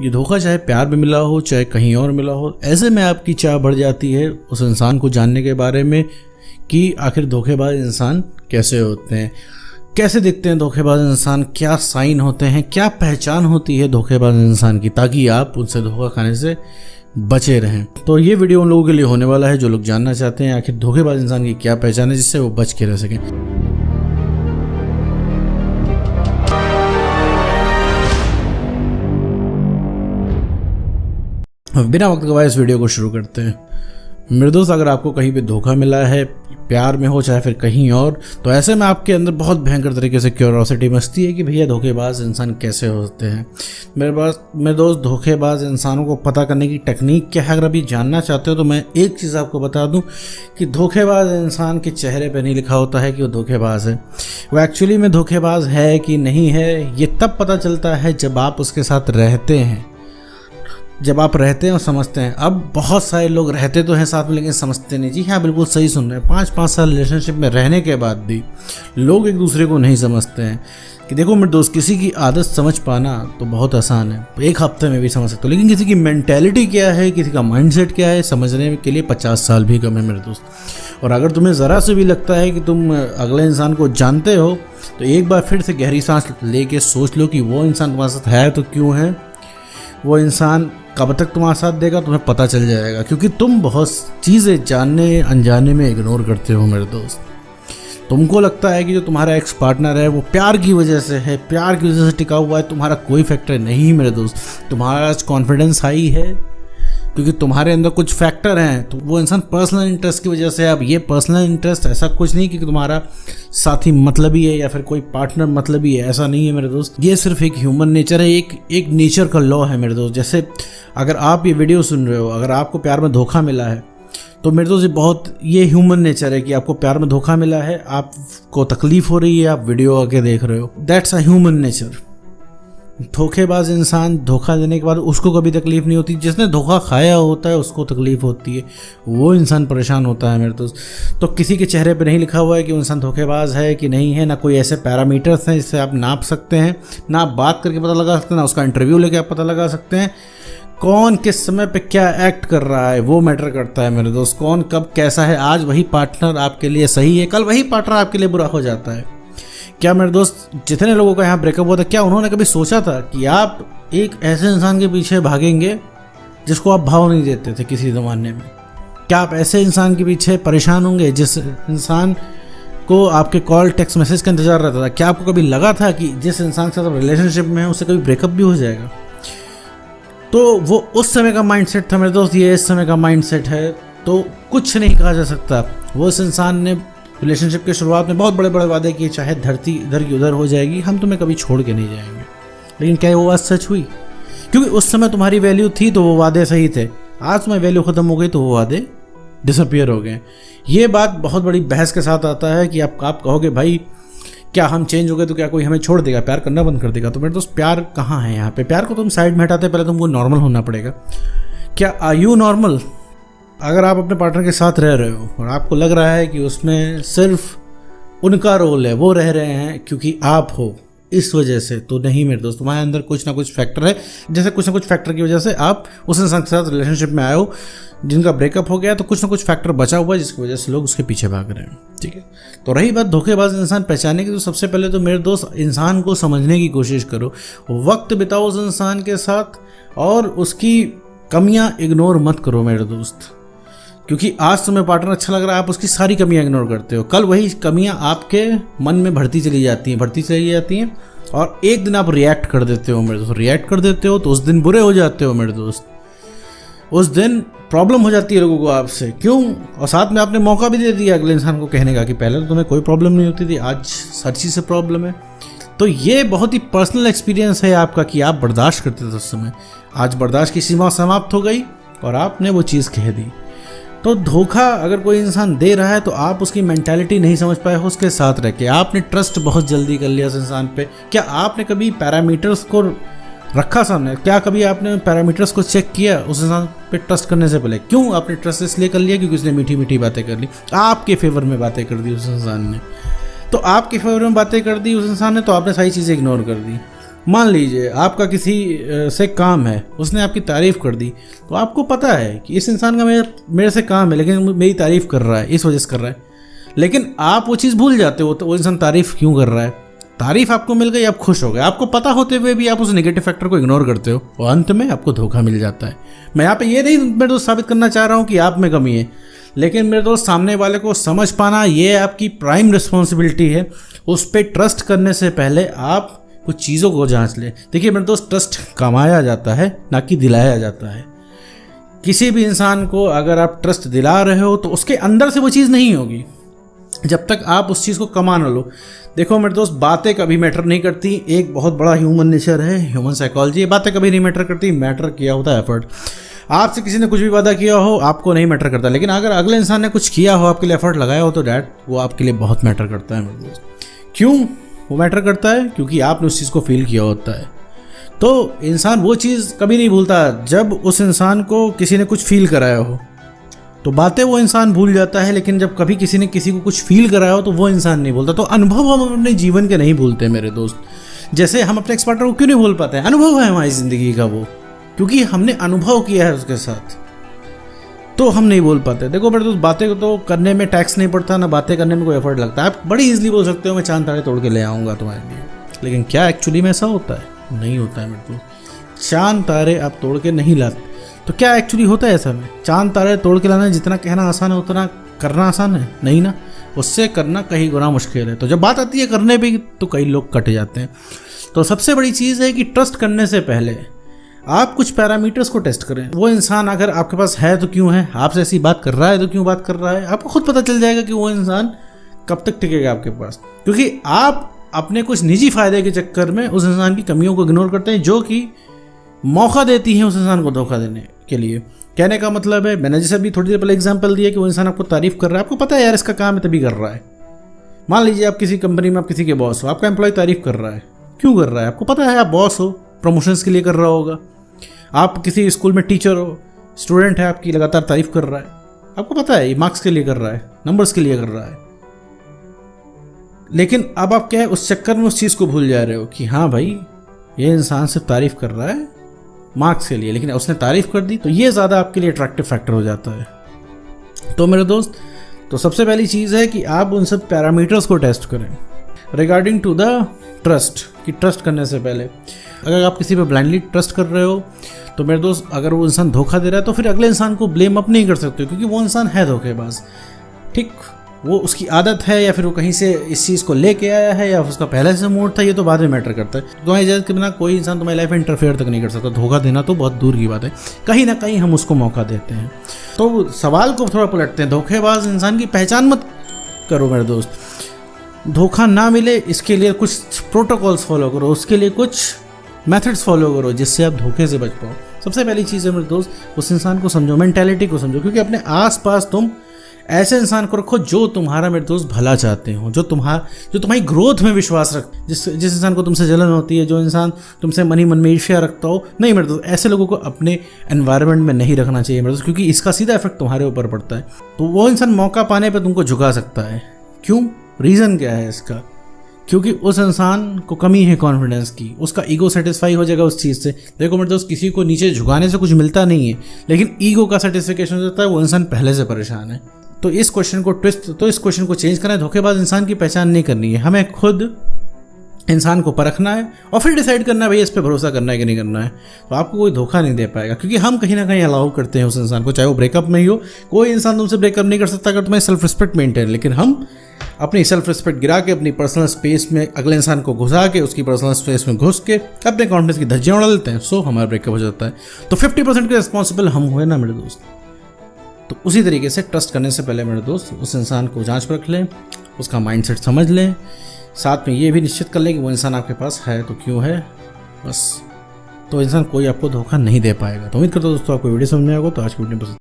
ये धोखा चाहे प्यार में मिला हो चाहे कहीं और मिला हो, ऐसे में आपकी चाह बढ़ जाती है उस इंसान को जानने के बारे में कि आखिर धोखेबाज इंसान कैसे होते हैं, कैसे दिखते हैं धोखेबाज इंसान, क्या साइन होते हैं, क्या पहचान होती है धोखेबाज इंसान की, ताकि आप उनसे धोखा खाने से बचे रहें। तो ये वीडियो उन लोगों के लिए होने वाला है जो लोग जानना चाहते हैं आखिर धोखेबाज इंसान की क्या पहचान है जिससे वो बच के रह सकें। बिना वक्त गवाए इस वीडियो को शुरू करते हैं। मेरे दोस्त, अगर आपको कहीं पे धोखा मिला है, प्यार में हो चाहे फिर कहीं और, तो ऐसे में आपके अंदर बहुत भयंकर तरीके से क्यूरियोसिटी मचती है कि भैया धोखेबाज इंसान कैसे होते हैं। मेरे दोस्त, धोखेबाज इंसानों को पता करने की टेक्निक क्या है, अगर अभी जानना चाहते हो तो मैं एक चीज़ आपको बता दूं कि धोखेबाज इंसान के चेहरे पे नहीं लिखा होता है कि वो धोखेबाज है। वो एक्चुअली में धोखेबाज है कि नहीं है, ये तब पता चलता है जब आप उसके साथ रहते हैं, जब आप रहते हैं और समझते हैं। अब बहुत सारे लोग रहते तो हैं साथ में लेकिन समझते नहीं। जी हाँ, बिल्कुल सही सुन रहे हैं। 5-5 साल रिलेशनशिप में रहने के बाद भी लोग एक दूसरे को नहीं समझते हैं। कि देखो मेरे दोस्त, किसी की आदत समझ पाना तो बहुत आसान है, एक हफ्ते में भी समझ सकते हो, लेकिन किसी की मेंटेलिटी क्या है, किसी का माइंडसेट क्या है, समझने के लिए 50 साल भी कम है मेरे दोस्त। और अगर तुम्हें ज़रा से भी लगता है कि तुम अगले इंसान को जानते हो तो एक बार फिर से गहरी सांस लेके सोच लो कि वो इंसान तुम्हारे साथ है तो क्यों है, वो इंसान कब तक तुम्हारा साथ देगा, तुम्हें पता चल जाएगा। क्योंकि तुम बहुत चीज़ें जानने अनजाने में इग्नोर करते हो मेरे दोस्त। तुमको लगता है कि जो तुम्हारा एक्स पार्टनर है वो प्यार की वजह से है, प्यार की वजह से टिका हुआ है, तुम्हारा कोई फैक्टर नहीं मेरे दोस्त। तुम्हारा आज कॉन्फिडेंस हाई है क्योंकि तुम्हारे अंदर कुछ फैक्टर हैं, तो वो इंसान पर्सनल इंटरेस्ट की वजह से। अब ये पर्सनल इंटरेस्ट ऐसा कुछ नहीं कि तुम्हारा साथी मतलबी है या फिर कोई पार्टनर मतलबी है, ऐसा नहीं है मेरे दोस्त। ये सिर्फ एक ह्यूमन नेचर है, एक नेचर का लॉ है मेरे दोस्त। जैसे अगर आप ये वीडियो सुन रहे हो, अगर आपको प्यार में धोखा मिला है तो मेरे दोस्त ये ह्यूमन नेचर है कि आपको प्यार में धोखा मिला है, आपको तकलीफ हो रही है, आप वीडियो आके देख रहे हो, दैट्स अ ह्यूमन नेचर। धोखेबाज इंसान धोखा देने के बाद उसको कभी तकलीफ नहीं होती, जिसने धोखा खाया होता है उसको तकलीफ होती है, वो इंसान परेशान होता है मेरे दोस्त। तो किसी के चेहरे पे नहीं लिखा हुआ है कि वो इंसान धोखेबाज है कि नहीं है, ना कोई ऐसे पैरामीटर्स हैं जिससे आप नाप सकते हैं, ना आप बात करके पता लगा सकते हैं, ना उसका इंटरव्यू लेके आप पता लगा सकते हैं। कौन किस समय पे क्या एक्ट कर रहा है वो मैटर करता है मेरे दोस्त। कौन कब कैसा है, आज वही पार्टनर आपके लिए सही है, कल वही पार्टनर आपके लिए बुरा हो जाता है। क्या मेरे दोस्त, जितने लोगों का यहाँ ब्रेकअप हुआ था, क्या उन्होंने कभी सोचा था कि आप एक ऐसे इंसान के पीछे भागेंगे जिसको आप भाव नहीं देते थे किसी ज़माने में? क्या आप ऐसे इंसान के पीछे परेशान होंगे जिस इंसान को आपके कॉल टेक्स्ट मैसेज का इंतजार रहता था? क्या आपको कभी लगा था कि जिस इंसान के साथ आप रिलेशनशिप में हैं उससे कभी ब्रेकअप भी हो जाएगा? तो वो उस समय का माइंडसेट था मेरे दोस्त, ये इस समय का माइंडसेट है, तो कुछ नहीं कहा जा सकता। वो इस इंसान ने रिलेशनशिप के शुरुआत में बहुत बड़े बड़े वादे किए, चाहे धरती इधर की उधर हो जाएगी, हम तुम्हें कभी छोड़ के नहीं जाएंगे। लेकिन क्या वो बात सच हुई? क्योंकि उस समय तुम्हारी वैल्यू थी तो वो वादे सही थे, आज तुम्हारी वैल्यू ख़त्म हो गई तो वो वादे डिसअपियर हो गए। ये बात बहुत बड़ी बहस के साथ आता है कि आप कहोगे भाई क्या हम चेंज हो गए तो क्या कोई हमें छोड़ देगा, प्यार करना बंद कर देगा? तो मेरे दोस्त, प्यार कहाँ है यहाँ पे? प्यार को तुम साइड में हटाते, पहले तुमको नॉर्मल होना पड़ेगा। क्या आर यू नॉर्मल? अगर आप अपने पार्टनर के साथ रह रहे हो और आपको लग रहा है कि उसमें सिर्फ उनका रोल है, वो रह रहे हैं क्योंकि आप हो इस वजह से, तो नहीं मेरे दोस्त, तुम्हारे अंदर कुछ ना कुछ फैक्टर है। जैसे कुछ ना कुछ फैक्टर की वजह से आप उस इंसान के साथ रिलेशनशिप में आए हो जिनका ब्रेकअप हो गया, तो कुछ ना कुछ फैक्टर बचा हुआ है जिसकी वजह से लोग उसके पीछे भाग रहे हैं। ठीक है, तो रही बात धोखेबाज इंसान पहचानने की, तो सबसे पहले तो मेरे दोस्त इंसान को समझने की कोशिश करो, वक्त बिताओ उस इंसान के साथ और उसकी कमियां इग्नोर मत करो मेरे दोस्त। क्योंकि आज तुम्हें पार्टनर अच्छा लग रहा है, आप उसकी सारी कमियां इग्नोर करते हो, कल वही कमियां आपके मन में बढ़ती चली जाती हैं और एक दिन आप रिएक्ट कर देते हो मेरे दोस्त। रिएक्ट कर देते हो तो उस दिन बुरे हो जाते हो मेरे दोस्त, उस दिन प्रॉब्लम हो जाती है लोगों को आपसे। क्यों? और साथ में आपने मौका भी दे दिया अगले इंसान को कहने का कि पहले तो तुम्हें कोई प्रॉब्लम नहीं होती थी, आज हर चीज़ से प्रॉब्लम है। तो ये बहुत ही पर्सनल एक्सपीरियंस है आपका कि आप बर्दाश्त करते थे उस समय, आज बर्दाश्त की सीमा समाप्त हो गई और आपने वो चीज़ कह दी। तो धोखा अगर कोई इंसान दे रहा है तो आप उसकी मेंटालिटी नहीं समझ पाए हो उसके साथ रह के, आपने ट्रस्ट बहुत जल्दी कर लिया उस इंसान पे। क्या आपने कभी पैरामीटर्स को रखा सामने? क्या कभी आपने पैरामीटर्स को चेक किया उस इंसान पे ट्रस्ट करने से पहले? क्यों आपने ट्रस्ट इसलिए कर लिया क्योंकि उसने मीठी मीठी बातें कर ली, आपके फेवर में बातें कर दी उस इंसान ने। तो आपके फेवर में बातें कर दी उस इंसान ने तो आपने सारी चीज़ें इग्नोर कर दी। मान लीजिए आपका किसी से काम है, उसने आपकी तारीफ़ कर दी, तो आपको पता है कि इस इंसान का मेरे से काम है, लेकिन मेरी तारीफ़ कर रहा है, इस वजह से कर रहा है। लेकिन आप वो चीज़ भूल जाते हो, तो वो इंसान तारीफ़ क्यों कर रहा है। तारीफ़ आपको मिल गई, आप खुश हो गए, आपको पता होते हुए भी आप उस नेगेटिव फैक्टर को इग्नोर करते हो और अंत में आपको धोखा मिल जाता है। मैं यहाँ पे ये नहीं मेरे दोस्त साबित करना चाह रहा हूँ कि आप में कमी है, लेकिन मेरे दोस्त सामने वाले को समझ पाना ये आपकी प्राइम रिस्पॉन्सिबिलिटी है। उस पर ट्रस्ट करने से पहले आप कुछ चीज़ों को जांच लें। देखिए मेरे दोस्त, ट्रस्ट कमाया जाता है, ना कि दिलाया जाता है। किसी भी इंसान को अगर आप ट्रस्ट दिला रहे हो तो उसके अंदर से वो चीज़ नहीं होगी जब तक आप उस चीज़ को कमा ना लो। देखो मेरे दोस्त, बातें कभी मैटर नहीं करती, एक बहुत बड़ा ह्यूमन नेचर है, ह्यूमन साइकोलॉजी। बातें कभी नहीं मैटर करती, मैटर किया होता है एफर्ट। आपसे किसी ने कुछ भी वादा किया हो, आपको नहीं मैटर करता, लेकिन अगर अगले इंसान ने कुछ किया हो, आपके लिए एफर्ट लगाया हो, तो डैट वो आपके लिए बहुत मैटर करता है मेरे दोस्त। क्यों वो मैटर करता है? क्योंकि आपने उस चीज़ को फील किया होता है। तो इंसान वो चीज़ कभी नहीं भूलता जब उस इंसान को किसी ने कुछ फील कराया हो। तो बातें वो इंसान भूल जाता है, लेकिन जब कभी किसी ने किसी को कुछ फील कराया हो तो वो इंसान नहीं भूलता। तो अनुभव हम अपने जीवन के नहीं भूलते मेरे दोस्त। जैसे हम अपने एक्स पार्टनर को क्यों नहीं भूल पाते हैं? अनुभव है हमारी ज़िंदगी का वो, क्योंकि हमने अनुभव किया है उसके साथ, तो हम नहीं बोल पाते। देखो मेरे दोस्त, बातें को तो करने में टैक्स नहीं पड़ता, ना बातें करने में कोई एफर्ट लगता है। आप बड़ी ईजिली बोल सकते हो मैं चांद तारे तोड़ के ले आऊँगा तुम्हारे लिए, लेकिन क्या एक्चुअली में ऐसा होता है? नहीं होता है मेरे दोस्त। चांद तारे आप तोड़ के नहीं लाते, तो क्या एक्चुअली होता है ऐसा में? चांद तारे तोड़ के लाना जितना कहना आसान है उतना करना आसान है? नहीं ना, उससे करना कहीं गुना मुश्किल है। तो जब बात आती है करने पे, तो कई लोग कट जाते हैं। तो सबसे बड़ी चीज़ है कि ट्रस्ट करने से पहले आप कुछ पैरामीटर्स को टेस्ट करें। वो इंसान अगर आपके पास है तो क्यों है, आपसे ऐसी बात कर रहा है तो क्यों बात कर रहा है। आपको खुद पता चल जाएगा कि वो इंसान कब तक टिकेगा आपके पास, क्योंकि आप अपने कुछ निजी फायदे के चक्कर में उस इंसान की कमियों को इग्नोर करते हैं, जो कि मौका देती हैं उस इंसान को धोखा देने के लिए। कहने का मतलब है, मैंने जैसे अभी थोड़ी देर पहले एग्जांपल दिया कि वो इंसान आपको तारीफ कर रहा है, आपको पता है यार इसका काम है तभी कर रहा है। मान लीजिए आप किसी कंपनी में आप किसी के बॉस हो, आपका एम्प्लॉय तारीफ कर रहा है, क्यों कर रहा है? आपको पता है आप बॉस हो, प्रमोशंस के लिए कर रहा होगा। आप किसी स्कूल में टीचर हो, स्टूडेंट है आपकी, लगातार तारीफ कर रहा है, आपको पता है ये मार्क्स के लिए कर रहा है, नंबर्स के लिए कर रहा है। लेकिन अब आप क्या है, उस चक्कर में उस चीज़ को भूल जा रहे हो कि हाँ भाई ये इंसान सिर्फ तारीफ कर रहा है मार्क्स के लिए, लेकिन उसने तारीफ कर दी, तो ये ज़्यादा आपके लिए अट्रैक्टिव फैक्टर हो जाता है। तो मेरे दोस्त, तो सबसे पहली चीज़ है कि आप उन सब पैरामीटर्स को टेस्ट करें रिगार्डिंग टू द ट्रस्ट। कि ट्रस्ट करने से पहले अगर आप किसी पे ब्लाइंडली ट्रस्ट कर रहे हो, तो मेरे दोस्त अगर वो इंसान धोखा दे रहा है तो फिर अगले इंसान को ब्लेम अप नहीं कर सकते, क्योंकि वो इंसान है धोखेबाज। ठीक, वो उसकी आदत है या फिर वो कहीं से इस चीज़ को लेके आया है या उसका पहले से मूड था, ये तो बाद में मैटर करता है। तुम्हारी इजाज़त के बिना कोई इंसान तुम्हारी लाइफ में इंटरफेयर तक नहीं कर सकता। धोखा देना तो बहुत दूर की बात है, कहीं ना कहीं हम उसको मौका देते हैं। तो सवाल को थोड़ा पलटते हैं, धोखेबाज इंसान की पहचान मत करो मेरे दोस्त। धोखा ना मिले इसके लिए कुछ प्रोटोकॉल्स फॉलो करो, उसके लिए कुछ मेथड्स फॉलो करो जिससे आप धोखे से बच पाओ। सबसे पहली चीज़ है मेरे दोस्त, उस इंसान को समझो, मेंटालिटी को समझो, क्योंकि अपने आसपास तुम ऐसे इंसान को रखो जो तुम्हारा मेरे दोस्त भला चाहते हो, जो तुम्हारी ग्रोथ में विश्वास रख, जिस इंसान को तुमसे जलन होती है, जो इंसान तुमसे मन ही मन में ईर्ष्या रखता हो। नहीं मेरे दोस्त, ऐसे लोगों को अपने एनवायरनमेंट में नहीं रखना चाहिए मेरे दोस्त, क्योंकि इसका सीधा इफेक्ट तुम्हारे ऊपर पड़ता है। तो वो इंसान मौका पाने पर तुमको झुका सकता है। क्यों? रीज़न क्या है इसका? क्योंकि उस इंसान को कमी है कॉन्फिडेंस की, उसका ईगो सेटिस्फाई हो जाएगा उस चीज़ से। देखो मेरे दोस्त, किसी को नीचे झुकाने से कुछ मिलता नहीं है, लेकिन ईगो का सेटिस्फिकेशन हो जाता है, वो इंसान पहले से परेशान है। तो इस क्वेश्चन को चेंज करना है। धोखेबाज इंसान की पहचान नहीं करनी है, हमें खुद इंसान को परखना है और फिर डिसाइड करना है भैया इस पे भरोसा करना है कि नहीं करना है। तो आपको कोई धोखा नहीं दे पाएगा, क्योंकि हम कहीं ना कहीं अलाउ करते हैं उस इंसान को, चाहे वो ब्रेकअप में ही हो। कोई इंसान तुमसे ब्रेकअप नहीं कर सकता अगर तुम्हें सेल्फ रिस्पेक्ट मेंटेन, लेकिन हम अपनी सेल्फ रिस्पेक्ट गिरा के अपनी पर्सनल स्पेस में अगले इंसान को घुसा के, उसकी पर्सनल स्पेस में घुस के अपने कॉन्फिडेंस की धज्जियां उड़ा लेते हैं। सो हमारा ब्रेकअप हो जाता है। तो 50% के रिस्पॉन्सिबल हम हुए ना मेरे दोस्त। तो उसी तरीके से ट्रस्ट करने से पहले मेरे दोस्त उस इंसान को जांच परख लें, उसका माइंडसेट समझ लें, साथ में ये भी निश्चित कर लें कि वो इंसान आपके पास है तो क्यों है, बस। तो इंसान कोई आपको धोखा नहीं दे पाएगा। तो उम्मीद करता हूँ दोस्तों आपको वीडियो समझ में आएगा। तो आज की वीडियो